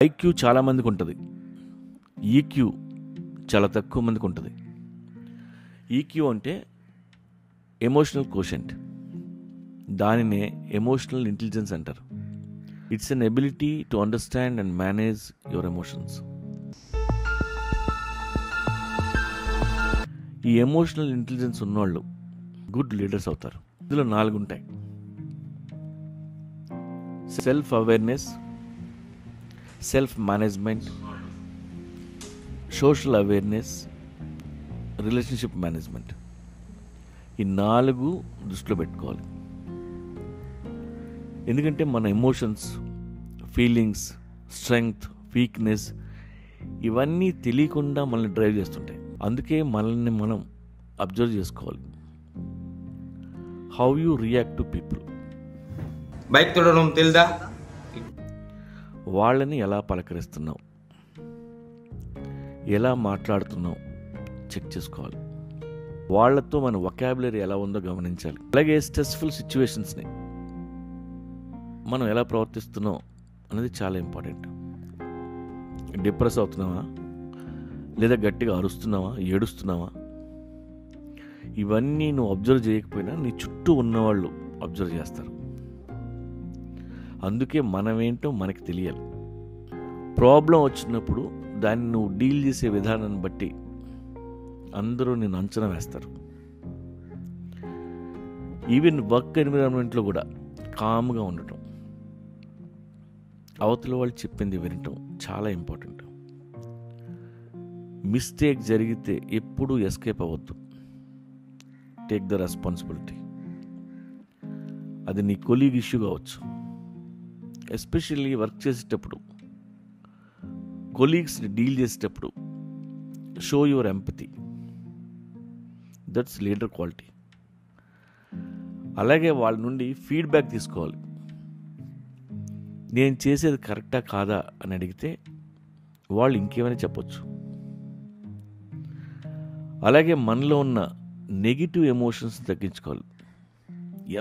IQ చాలా మందికి ఉంటుంది, ఈక్యూ చాలా తక్కువ మందికి ఉంటుంది. ఈక్యూ అంటే ఎమోషనల్ కోషెంట్, దానినే ఎమోషనల్ ఇంటెలిజెన్స్ అంటారు. It's an ability to understand and manage your emotions. ఈ ఎమోషనల్ ఇంటెలిజెన్స్ ఉన్నవాళ్ళు గుడ్ లీడర్స్ అవుతారు. ఇందులో 4 ఉంటాయి: self awareness, self management, social awareness, relationship management. ఈ 4 దృష్టిలో పెట్టుకోవాలి. ఎందుకంటే మన ఎమోషన్స్, ఫీలింగ్స్, స్ట్రెంగ్త్, వీక్నెస్ ఇవన్నీ తెలియకుండా మనల్ని డ్రైవ్ చేస్తుంటాయి. అందుకే మనల్ని మనం అబ్జర్వ్ చేసుకోవాలి. How you react to people. Bike తోడడం తెలుదా? వాళ్ళని ఎలా పలకరిస్తున్నావు, ఎలా మాట్లాడుతున్నావు చెక్ చేసుకోవాలి. వాళ్ళతో మన వొకాబులరీ ఎలా ఉందో గమనించాలి. అలాగే స్ట్రెస్ఫుల్ సిచ్యువేషన్స్ని మనం ఎలా ప్రవర్తిస్తున్నాం అనేది చాలా ఇంపార్టెంట్. డిప్రెస్ అవుతున్నావా, లేదా గట్టిగా అరుస్తున్నావా, ఏడుస్తున్నావా, ఇవన్నీ నువ్వు అబ్జర్వ్ చేయకపోయినా నీ చుట్టూ ఉన్నవాళ్ళు అబ్జర్వ్ చేస్తారు. అందుకే మనమేంటో మనకి తెలియాలి. ప్రాబ్లం వచ్చినప్పుడు దాన్ని నువ్వు డీల్ చేసే విధానాన్ని బట్టి అందరూ నేను అంచనా వేస్తారు. ఈవెన్ వర్క్ ఎన్విరాన్మెంట్లో కూడా కామ్గా ఉండటం, అవతల వాళ్ళు చెప్పింది వినటం చాలా ఇంపార్టెంట్. మిస్టేక్ జరిగితే ఎప్పుడూ ఎస్కేప్ అవ్వద్దు. Take the responsibility. అది నీ కొలీగ్ ఇష్యూ కావచ్చు. ఎస్పెషల్లీ వర్క్ చేసేటప్పుడు, కొలీగ్స్ని డీల్ చేసేటప్పుడు show your empathy. That's leader quality. అలాగే వాళ్ళ నుండి ఫీడ్బ్యాక్ తీసుకోవాలి. నేను చేసేది కరెక్టా కాదా అని అడిగితే వాళ్ళు ఇంకేమైనా చెప్పొచ్చు. అలాగే మనలో ఉన్న నెగిటివ్ ఎమోషన్స్ తగ్గించుకోవాలి.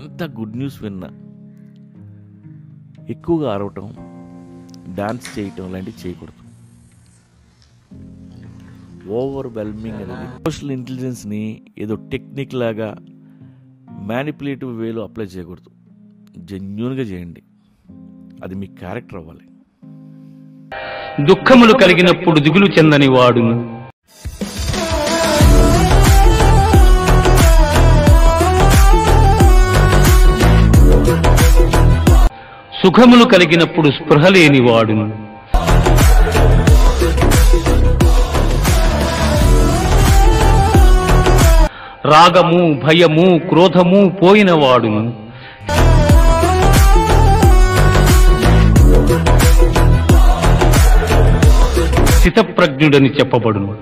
ఎంత గుడ్ న్యూస్ విన్నా ఎక్కువగా అరవటం, డాన్స్ చేయటం లాంటివి చేయకూడదు. ఓవర్వెల్మింగ్ అనేది ఎమోషనల్ ఇంటెలిజెన్స్ని ఏదో టెక్నిక్ లాగా మ్యానిపులేటివ్ వేలో అప్లై చేయకూడదు. జెన్యూన్గా చేయండి. అది మీ క్యారెక్టర్ అవ్వాలి. దుఃఖములు కలిగినప్పుడు దిగులు చెందని వాడును, సుఖములు కలిగినప్పుడు స్పృహ లేని వాడును. రాగము, భయము, క్రోధము పోయిన వాడును. స్థితప్రజ్ఞుడని చెప్పబడును.